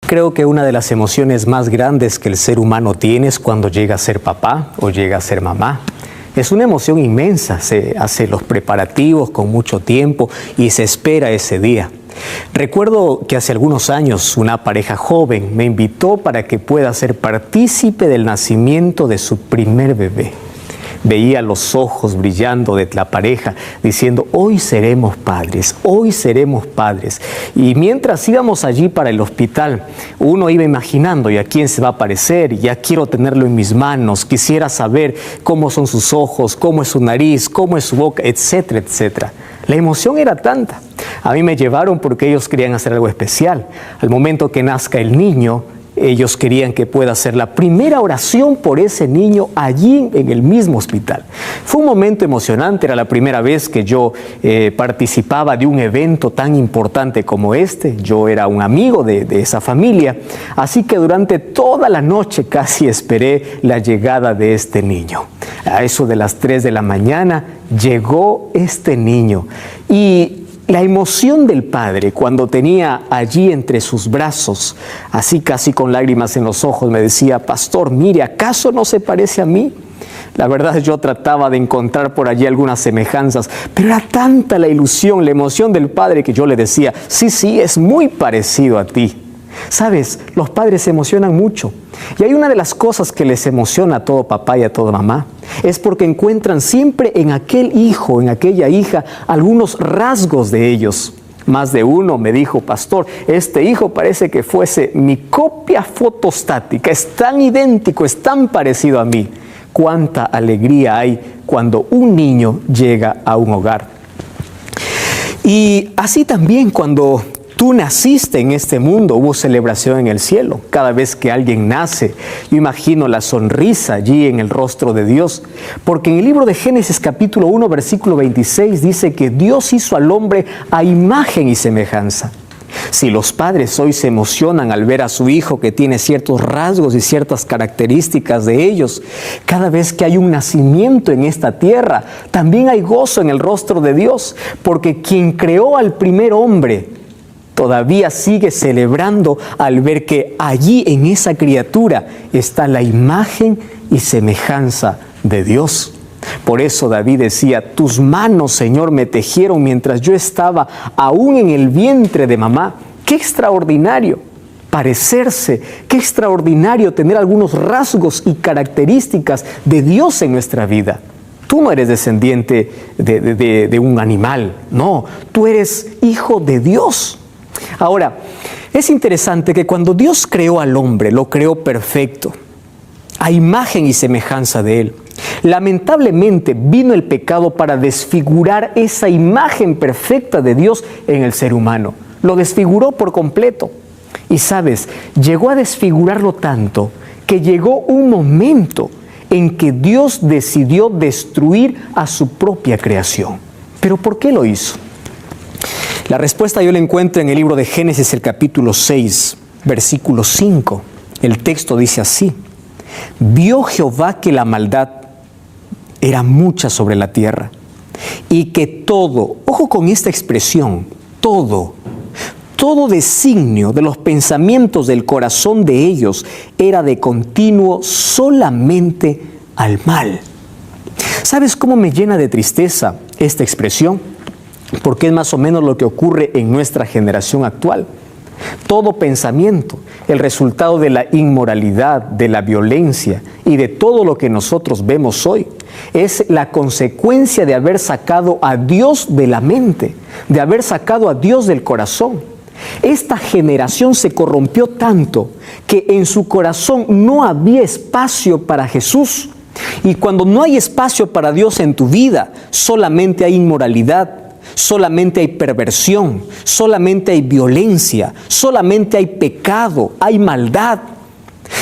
Creo que una de las emociones más grandes que el ser humano tiene es cuando llega a ser papá o llega a ser mamá. Es una emoción inmensa, se hacen los preparativos con mucho tiempo y se espera ese día. Recuerdo que hace algunos años una pareja joven me invitó para que pueda ser partícipe del nacimiento de su primer bebé. Veía los ojos brillando de la pareja diciendo, hoy seremos padres, hoy seremos padres. Y mientras íbamos allí para el hospital, uno iba imaginando, ¿y a quién se va a parecer? Ya quiero tenerlo en mis manos, quisiera saber cómo son sus ojos, cómo es su nariz, cómo es su boca, etcétera, etcétera. La emoción era tanta. A mí me llevaron porque ellos querían hacer algo especial. Al momento que nazca el niño, ellos querían que pueda hacer la primera oración por ese niño allí en el mismo hospital. Fue un momento emocionante, era la primera vez que yo participaba de un evento tan importante como este. Yo era un amigo de esa familia, así que durante toda la noche casi esperé la llegada de este niño. A eso de las 3 de la mañana llegó este niño y la emoción del padre cuando tenía allí entre sus brazos, así casi con lágrimas en los ojos, me decía, pastor, mire, ¿acaso no se parece a mí? La verdad yo trataba de encontrar por allí algunas semejanzas, pero era tanta la ilusión, la emoción del padre que yo le decía, sí, es muy parecido a ti. Sabes, los padres se emocionan mucho y hay una de las cosas que les emociona a todo papá y a toda mamá es porque encuentran siempre en aquel hijo, en aquella hija, algunos rasgos de ellos. Más de uno me dijo, pastor, este hijo parece que fuese mi copia fotostática, es tan idéntico, es tan parecido a mí. Cuánta alegría hay cuando un niño llega a un hogar. Y así también cuando tú naciste en este mundo, hubo celebración en el cielo. Cada vez que alguien nace, yo imagino la sonrisa allí en el rostro de Dios. Porque en el libro de Génesis capítulo 1, versículo 26 dice que Dios hizo al hombre a imagen y semejanza. Si los padres hoy se emocionan al ver a su hijo que tiene ciertos rasgos y ciertas características de ellos, cada vez que hay un nacimiento en esta tierra, también hay gozo en el rostro de Dios. Porque quien creó al primer hombre todavía sigue celebrando al ver que allí en esa criatura está la imagen y semejanza de Dios. Por eso David decía, tus manos, Señor, me tejieron mientras yo estaba aún en el vientre de mamá. ¡Qué extraordinario parecerse! ¡Qué extraordinario tener algunos rasgos y características de Dios en nuestra vida! Tú no eres descendiente de un animal, no, tú eres hijo de Dios. Ahora, es interesante que cuando Dios creó al hombre, lo creó perfecto, a imagen y semejanza de él. Lamentablemente vino el pecado para desfigurar esa imagen perfecta de Dios en el ser humano. Lo desfiguró por completo. Y sabes, llegó a desfigurarlo tanto que llegó un momento en que Dios decidió destruir a su propia creación. ¿Pero por qué lo hizo? La respuesta yo la encuentro en el libro de Génesis, el capítulo 6, versículo 5. El texto dice así: vio Jehová que la maldad era mucha sobre la tierra, y que todo, ojo con esta expresión, todo designio de los pensamientos del corazón de ellos era de continuo solamente al mal. ¿Sabes cómo me llena de tristeza esta expresión? Porque es más o menos lo que ocurre en nuestra generación actual. Todo pensamiento, el resultado de la inmoralidad, de la violencia y de todo lo que nosotros vemos hoy, es la consecuencia de haber sacado a Dios de la mente, de haber sacado a Dios del corazón. Esta generación se corrompió tanto que en su corazón no había espacio para Jesús. Y cuando no hay espacio para Dios en tu vida, solamente hay inmoralidad, solamente hay perversión, solamente hay violencia, solamente hay pecado, hay maldad.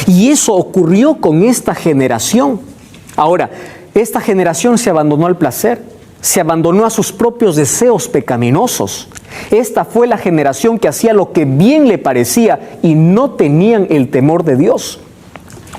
Y eso ocurrió con esta generación. Ahora, esta generación se abandonó al placer, se abandonó a sus propios deseos pecaminosos. Esta fue la generación que hacía lo que bien le parecía y no tenían el temor de Dios.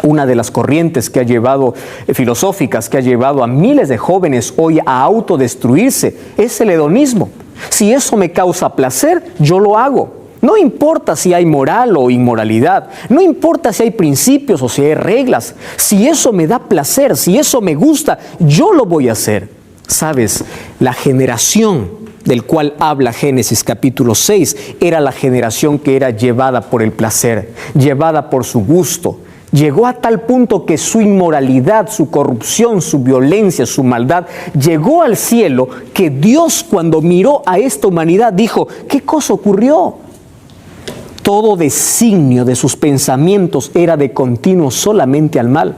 Una de las corrientes que ha llevado, filosóficas, que ha llevado a miles de jóvenes hoy a autodestruirse, es el hedonismo. Si eso me causa placer, yo lo hago. No importa si hay moral o inmoralidad, no importa si hay principios o si hay reglas, si eso me da placer, si eso me gusta, yo lo voy a hacer. ¿Sabes? La generación del cual habla Génesis capítulo 6 era la generación que era llevada por el placer, llevada por su gusto. Llegó a tal punto que su inmoralidad, su corrupción, su violencia, su maldad, llegó al cielo, que Dios, cuando miró a esta humanidad, dijo: ¿qué cosa ocurrió? Todo designio de sus pensamientos era de continuo solamente al mal.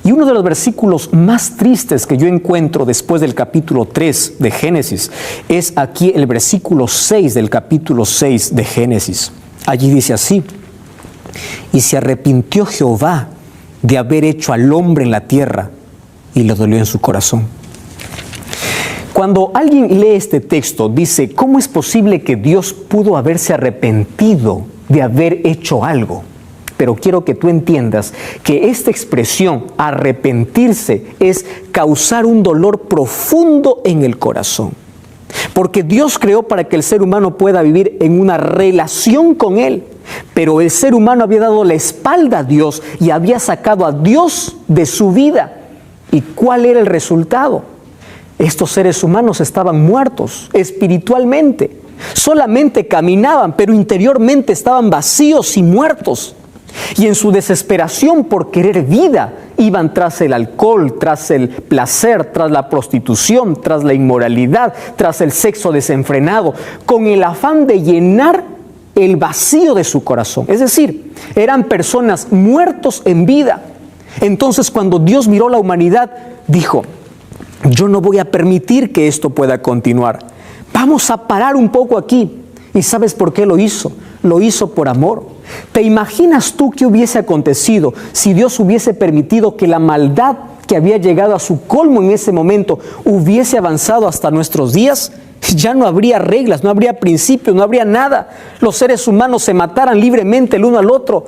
Y uno de los versículos más tristes que yo encuentro después del capítulo 3 de Génesis es aquí el versículo 6 del capítulo 6 de Génesis. Allí dice así: y se arrepintió Jehová de haber hecho al hombre en la tierra, y le dolió en su corazón. Cuando alguien lee este texto, dice: ¿cómo es posible que Dios pudo haberse arrepentido de haber hecho algo? Pero quiero que tú entiendas que esta expresión, arrepentirse, es causar un dolor profundo en el corazón. Porque Dios creó para que el ser humano pueda vivir en una relación con Él. Pero el ser humano había dado la espalda a Dios y había sacado a Dios de su vida. ¿Y cuál era el resultado? Estos seres humanos estaban muertos espiritualmente. Solamente caminaban, pero interiormente estaban vacíos y muertos. Y en su desesperación por querer vida, iban tras el alcohol, tras el placer, tras la prostitución, tras la inmoralidad, tras el sexo desenfrenado, con el afán de llenar el vacío de su corazón. Es decir, eran personas muertos en vida. Entonces, cuando Dios miró la humanidad, dijo: yo no voy a permitir que esto pueda continuar. Vamos a parar un poco aquí. ¿Y sabes por qué lo hizo? Lo hizo por amor. ¿Te imaginas tú qué hubiese acontecido si Dios hubiese permitido que la maldad que había llegado a su colmo en ese momento hubiese avanzado hasta nuestros días? Ya no habría reglas, no habría principios, no habría nada. Los seres humanos se mataran libremente el uno al otro.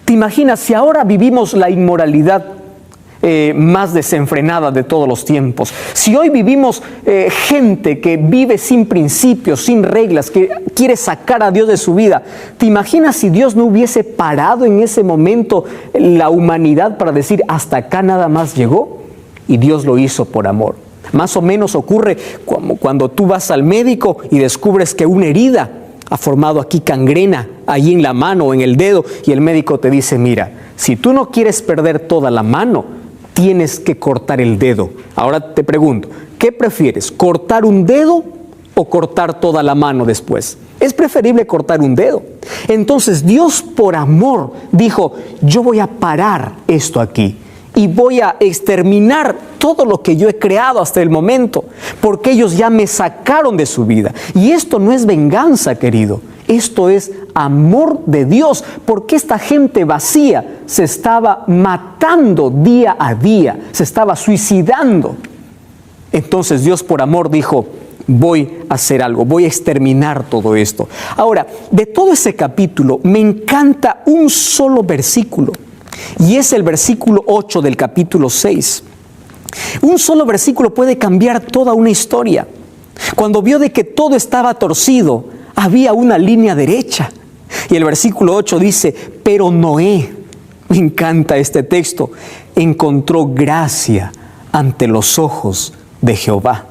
¿Te imaginas si ahora vivimos la inmoralidad más desenfrenada de todos los tiempos? Si hoy vivimos gente que vive sin principios, sin reglas, que quiere sacar a Dios de su vida, ¿te imaginas si Dios no hubiese parado en ese momento la humanidad para decir: hasta acá nada más llegó? Y Dios lo hizo por amor. Más o menos ocurre como cuando tú vas al médico y descubres que una herida ha formado aquí gangrena, allí en la mano o en el dedo, y el médico te dice: mira, si tú no quieres perder toda la mano, tienes que cortar el dedo. Ahora te pregunto, ¿qué prefieres? ¿Cortar un dedo o cortar toda la mano después? Es preferible cortar un dedo. Entonces Dios, por amor, dijo: yo voy a parar esto aquí y voy a exterminar todo lo que yo he creado hasta el momento, porque ellos ya me sacaron de su vida. Y esto no es venganza, querido. Esto es amor de Dios, porque esta gente vacía se estaba matando día a día, se estaba suicidando. Entonces Dios, por amor, dijo: voy a hacer algo, voy a exterminar todo esto. Ahora, de todo ese capítulo me encanta un solo versículo, y es el versículo 8 del capítulo 6. Un solo versículo puede cambiar toda una historia. Cuando vio de que todo estaba torcido, había una línea derecha. Y el versículo 8 dice: pero Noé, me encanta este texto, encontró gracia ante los ojos de Jehová.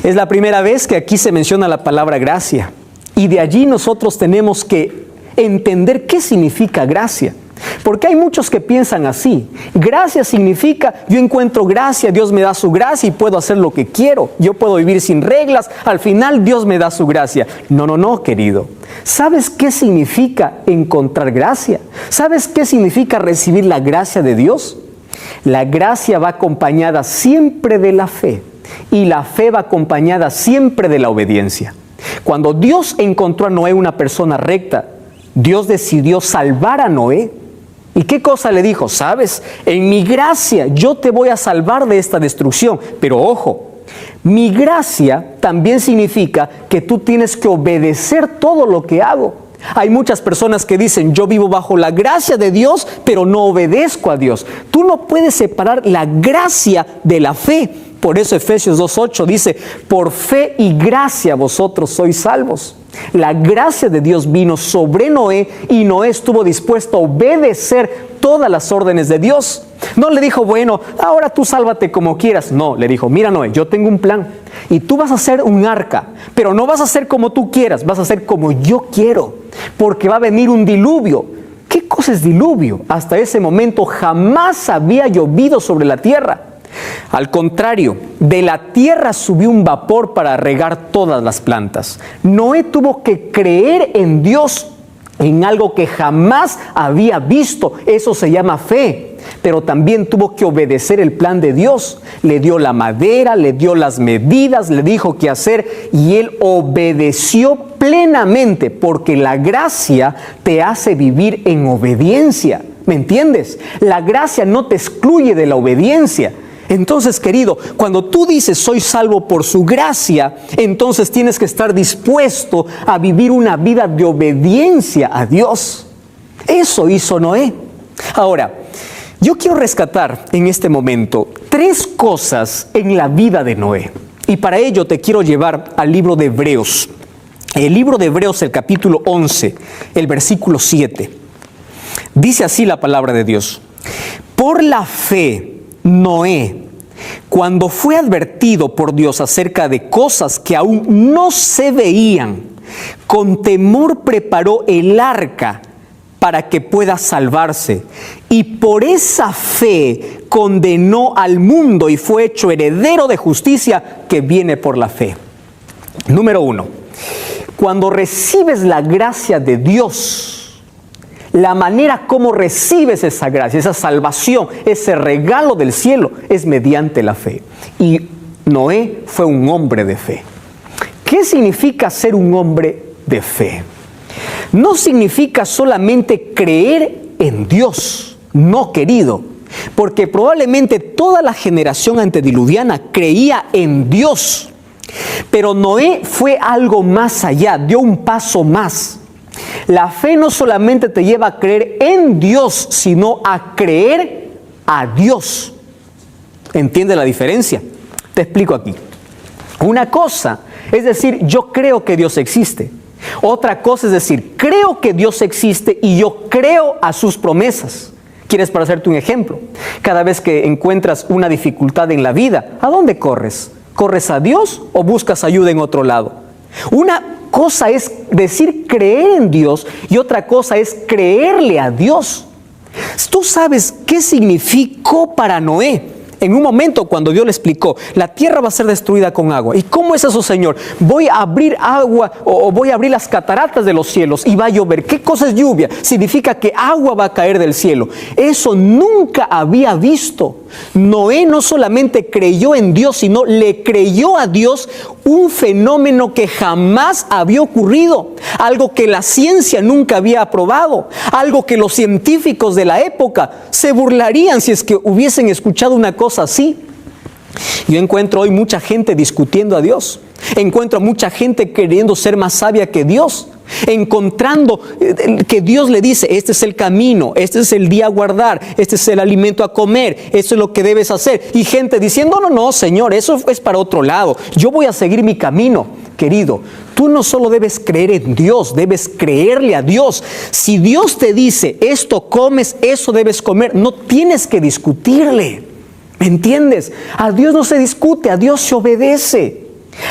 Es la primera vez que aquí se menciona la palabra gracia. Y de allí nosotros tenemos que entender qué significa gracia. Porque hay muchos que piensan así: gracia significa, yo encuentro gracia, Dios me da su gracia y puedo hacer lo que quiero, yo puedo vivir sin reglas, al final Dios me da su gracia. No, querido. ¿Sabes qué significa encontrar gracia? ¿Sabes qué significa recibir la gracia de Dios? La gracia va acompañada siempre de la fe, y la fe va acompañada siempre de la obediencia. Cuando Dios encontró a Noé una persona recta, Dios decidió salvar a Noé. ¿Y qué cosa le dijo? ¿Sabes? En mi gracia yo te voy a salvar de esta destrucción. Pero ojo, mi gracia también significa que tú tienes que obedecer todo lo que hago. Hay muchas personas que dicen: yo vivo bajo la gracia de Dios, pero no obedezco a Dios. Tú no puedes separar la gracia de la fe. Por eso Efesios 2:8 dice, por fe y gracia vosotros sois salvos. La gracia de Dios vino sobre Noé y Noé estuvo dispuesto a obedecer todas las órdenes de Dios. No le dijo, bueno, ahora tú sálvate como quieras. No, le dijo, mira Noé, yo tengo un plan y tú vas a hacer un arca, pero no vas a hacer como tú quieras, vas a hacer como yo quiero, porque va a venir un diluvio. ¿Qué cosa es diluvio? Hasta ese momento jamás había llovido sobre la tierra. Al contrario, de la tierra subió un vapor para regar todas las plantas. Noé tuvo que creer en Dios, en algo que jamás había visto. Eso se llama fe. Pero también tuvo que obedecer el plan de Dios. Le dio la madera, le dio las medidas, le dijo qué hacer y él obedeció plenamente, porque la gracia te hace vivir en obediencia. ¿Me entiendes? La gracia no te excluye de la obediencia. Entonces, querido, cuando tú dices soy salvo por su gracia, entonces tienes que estar dispuesto a vivir una vida de obediencia a Dios. Eso hizo Noé. Ahora, yo quiero rescatar en este momento 3 cosas en la vida de Noé. Y para ello te quiero llevar al libro de Hebreos. El libro de Hebreos, el capítulo 11, el versículo 7. Dice así la palabra de Dios. Por la fe, Noé, cuando fue advertido por Dios acerca de cosas que aún no se veían, con temor preparó el arca para que pueda salvarse. Y por esa fe condenó al mundo y fue hecho heredero de justicia que viene por la fe. Número 1. Cuando recibes la gracia de Dios, la manera como recibes esa gracia, esa salvación, ese regalo del cielo, es mediante la fe. Y Noé fue un hombre de fe. ¿Qué significa ser un hombre de fe? No significa solamente creer en Dios, no, querido, porque probablemente toda la generación antediluviana creía en Dios, pero Noé fue algo más allá, dio un paso más. La fe no solamente te lleva a creer en Dios, sino a creer a Dios. ¿Entiende la diferencia? Te explico aquí. Una cosa es decir, yo creo que Dios existe. Otra cosa es decir, creo que Dios existe y yo creo a sus promesas. ¿Quieres para hacerte un ejemplo? Cada vez que encuentras una dificultad en la vida, ¿a dónde corres? ¿Corres a Dios o buscas ayuda en otro lado? Una cosa es decir creer en Dios y otra cosa es creerle a Dios. ¿Tú sabes qué significó para Noé? En un momento cuando Dios le explicó, la tierra va a ser destruida con agua. ¿Y cómo es eso, Señor? Voy a abrir agua o voy a abrir las cataratas de los cielos y va a llover. ¿Qué cosa es lluvia? Significa que agua va a caer del cielo. Eso nunca había visto. Noé no solamente creyó en Dios, sino le creyó a Dios un fenómeno que jamás había ocurrido, algo que la ciencia nunca había aprobado, algo que los científicos de la época se burlarían si es que hubiesen escuchado una cosa así. Yo encuentro hoy mucha gente discutiendo a Dios, encuentro a mucha gente queriendo ser más sabia que Dios, encontrando que Dios le dice, este es el camino, este es el día a guardar, este es el alimento a comer, esto es lo que debes hacer, y gente diciendo, no, Señor, eso es para otro lado, yo voy a seguir mi camino. Querido, tú no solo debes creer en Dios, debes creerle a Dios. Si Dios te dice, esto comes, eso debes comer, no tienes que discutirle. ¿Me entiendes? A Dios no se discute, a Dios se obedece.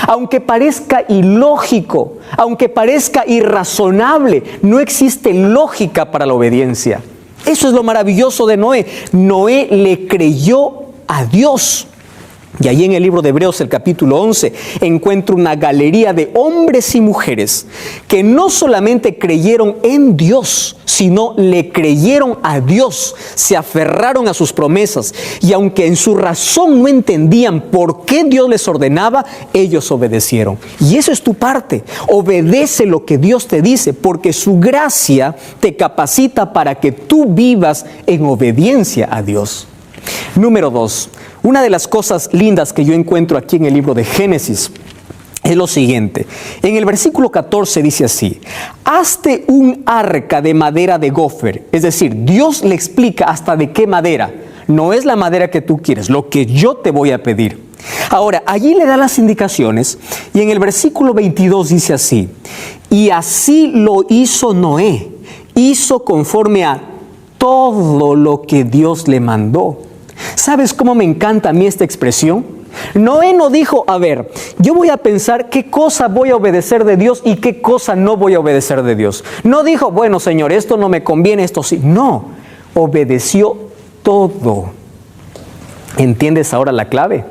Aunque parezca ilógico, aunque parezca irrazonable, no existe lógica para la obediencia. Eso es lo maravilloso de Noé. Noé le creyó a Dios. Y ahí en el libro de Hebreos, el capítulo 11, encuentro una galería de hombres y mujeres que no solamente creyeron en Dios, sino le creyeron a Dios, se aferraron a sus promesas. Y aunque en su razón no entendían por qué Dios les ordenaba, ellos obedecieron. Y eso es tu parte. Obedece lo que Dios te dice, porque su gracia te capacita para que tú vivas en obediencia a Dios. Número 2. Una de las cosas lindas que yo encuentro aquí en el libro de Génesis es lo siguiente. En el versículo 14 dice así: hazte un arca de madera de gofer. Es decir, Dios le explica hasta de qué madera. No es la madera que tú quieres, lo que yo te voy a pedir. Ahora, allí le da las indicaciones y en el versículo 22 dice así: y así lo hizo Noé, hizo conforme a todo lo que Dios le mandó. ¿Sabes cómo me encanta a mí esta expresión? Noé no dijo, a ver, yo voy a pensar qué cosa voy a obedecer de Dios y qué cosa no voy a obedecer de Dios. No dijo, bueno, Señor, esto no me conviene, esto sí. No, obedeció todo. ¿Entiendes ahora la clave?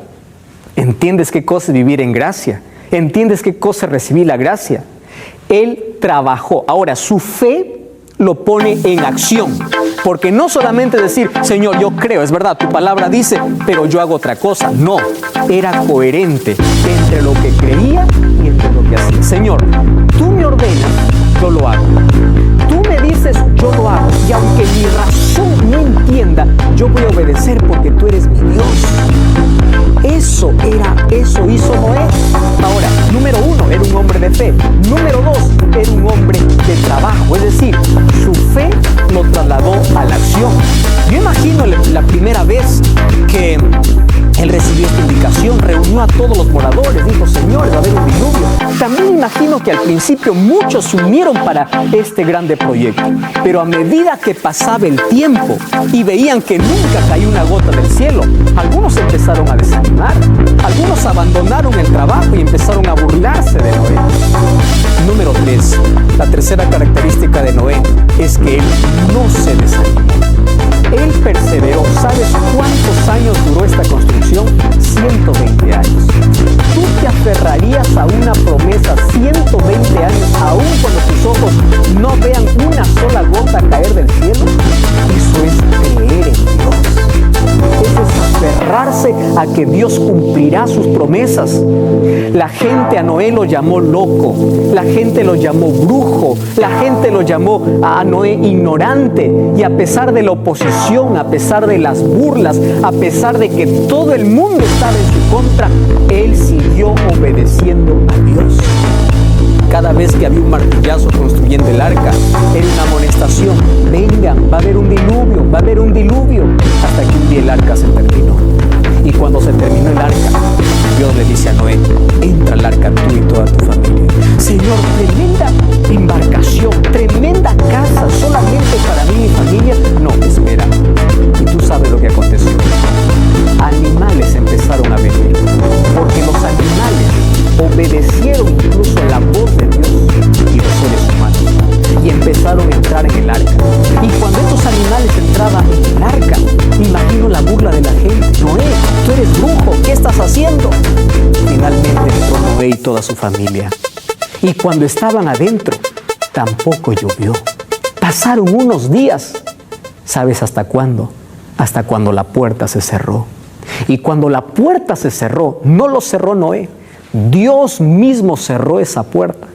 ¿Entiendes qué cosa es vivir en gracia? ¿Entiendes qué cosa es recibir la gracia? Él trabajó. Ahora, su fe lo pone en acción. Porque no solamente decir, Señor, yo creo, es verdad, tu palabra dice, pero yo hago otra cosa. No, era coherente entre lo que creía y entre lo que hacía. Señor, tú me ordenas, yo lo hago. Tú me dices, yo lo hago. Y aunque mi razón no entienda, yo voy a obedecer porque tú eres mi Dios. Eso hizo Noé. Ahora, número 1, era un hombre de fe. Número 2, era un hombre de trabajo. Es decir, su fe lo trasladó a la acción. Yo imagino la primera vez que él recibió esta indicación, reunió a todos los moradores, dijo, Señor, va a haber un diluvio. También imagino que al principio muchos se unieron para este grande proyecto. Pero a medida que pasaba el tiempo y veían que nunca caía una gota del cielo, algunos empezaron a desanimar, algunos abandonaron el trabajo y empezaron a burlarse de Noé. Número 3, la tercera característica de Noé es que él no se desanimó. Él perseveró. ¿Sabes cuántos años duró esta construcción? 120 años. ¿Tú te aferrarías a una promesa 120 años, aún cuando tus ojos no vean una sola gota caer del cielo? Eso es creer en Dios. Eso es aferrarse a que Dios cumplirá sus promesas. La gente a Noé lo llamó loco, la gente lo llamó brujo, la gente lo llamó a Noé ignorante. Y a pesar de la oposición, a pesar de las burlas, a pesar de que todo el mundo estaba en su contra, él siguió obedeciendo a Dios. Cada vez que había un martillazo construyendo el arca, era una amonestación. Vengan, va a haber un diluvio, va a haber un diluvio. Hasta que un día el arca se terminó. Y cuando se terminó el arca, Dios le dice a Noé, entra al arca tú y toda tu familia. Señor, tremenda embarcación, tremenda casa, solamente para mí y mi familia. No, espera. Y tú sabes lo que aconteció. Animales empezaron a venir, porque los animales obedecieron incluso la voz de Dios y los seres humanos y empezaron a entrar en el arca. Y cuando estos animales entraban en el arca, imagino la burla de la gente. Noé, tú eres brujo, ¿qué estás haciendo? Finalmente entró Noé y toda su familia. Y cuando estaban adentro, tampoco llovió. Pasaron unos días. ¿Sabes hasta cuándo? Hasta cuando la puerta se cerró. Y cuando la puerta se cerró, no lo cerró Noé, Dios mismo cerró esa puerta.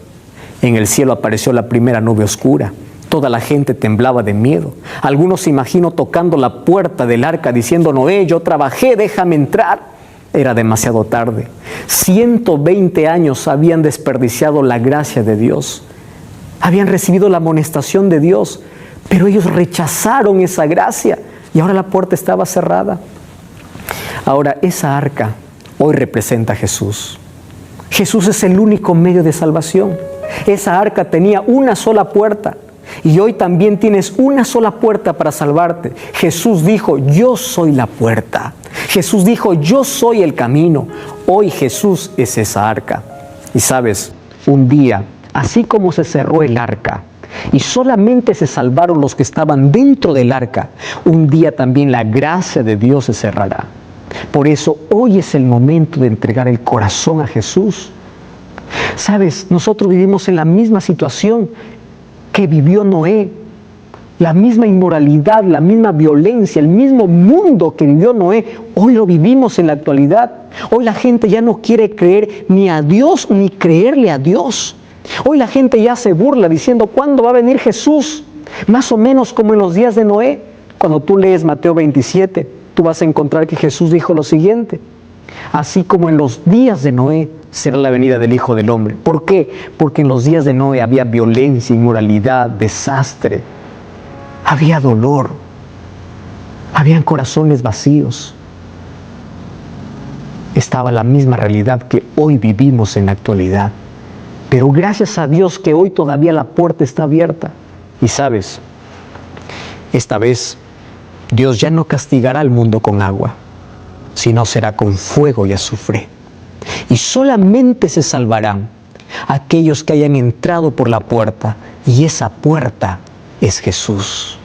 En el cielo apareció la primera nube oscura. Toda la gente temblaba de miedo. Algunos se imaginó tocando la puerta del arca diciendo, Noé, yo trabajé, déjame entrar. Era demasiado tarde. 120 años habían desperdiciado la gracia de Dios. Habían recibido la amonestación de Dios, pero ellos rechazaron esa gracia y ahora la puerta estaba cerrada. Ahora, esa arca hoy representa a Jesús. Jesús es el único medio de salvación. Esa arca tenía una sola puerta y hoy también tienes una sola puerta para salvarte. Jesús dijo, yo soy la puerta. Jesús dijo, yo soy el camino. Hoy Jesús es esa arca. Y sabes, un día, así como se cerró el arca y solamente se salvaron los que estaban dentro del arca, un día también la gracia de Dios se cerrará. Por eso hoy es el momento de entregar el corazón a Jesús. Sabes, nosotros vivimos en la misma situación que vivió Noé. La misma inmoralidad, la misma violencia, el mismo mundo que vivió Noé, hoy lo vivimos en la actualidad. Hoy la gente ya no quiere creer ni a Dios ni creerle a Dios. Hoy la gente ya se burla diciendo, ¿cuándo va a venir Jesús? Más o menos como en los días de Noé. Cuando tú lees Mateo 27, tú vas a encontrar que Jesús dijo lo siguiente: así como en los días de Noé será la venida del Hijo del Hombre. ¿Por qué? Porque en los días de Noé había violencia, inmoralidad, desastre. Había dolor. Habían corazones vacíos. estaba la misma realidad que hoy vivimos en la actualidad. Pero gracias a Dios que hoy todavía la puerta está abierta. Y sabes, esta vez Dios ya no castigará al mundo con agua, sino será con fuego y azufre. Y solamente se salvarán aquellos que hayan entrado por la puerta, y esa puerta es Jesús.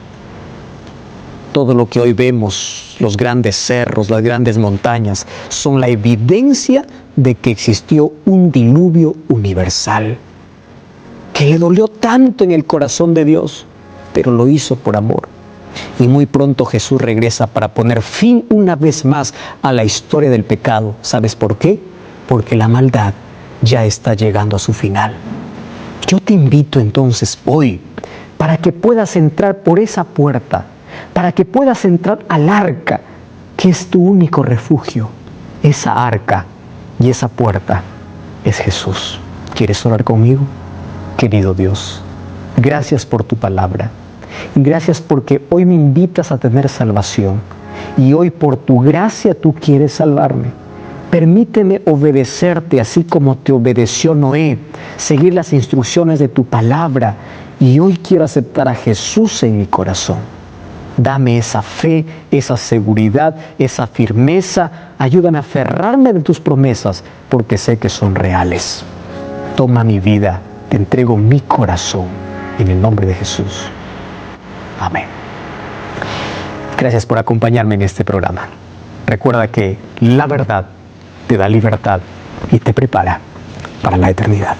Todo lo que hoy vemos, los grandes cerros, las grandes montañas, son la evidencia de que existió un diluvio universal, que le dolió tanto en el corazón de Dios, pero lo hizo por amor. Y muy pronto Jesús regresa para poner fin una vez más a la historia del pecado. ¿Sabes por qué? Porque la maldad ya está llegando a su final. Yo te invito entonces hoy para que puedas entrar por esa puerta, para que puedas entrar al arca, que es tu único refugio. Esa arca y esa puerta es Jesús. ¿Quieres orar conmigo? Querido Dios, gracias por tu palabra. Gracias porque hoy me invitas a tener salvación. Y hoy por tu gracia tú quieres salvarme. Permíteme obedecerte así como te obedeció Noé, seguir las instrucciones de tu palabra. Y hoy quiero aceptar a Jesús en mi corazón. Dame esa fe, esa seguridad, esa firmeza. Ayúdame a aferrarme de tus promesas, porque sé que son reales. Toma mi vida, te entrego mi corazón, en el nombre de Jesús. Amén. Gracias por acompañarme en este programa. Recuerda que la verdad te da libertad y te prepara para la eternidad.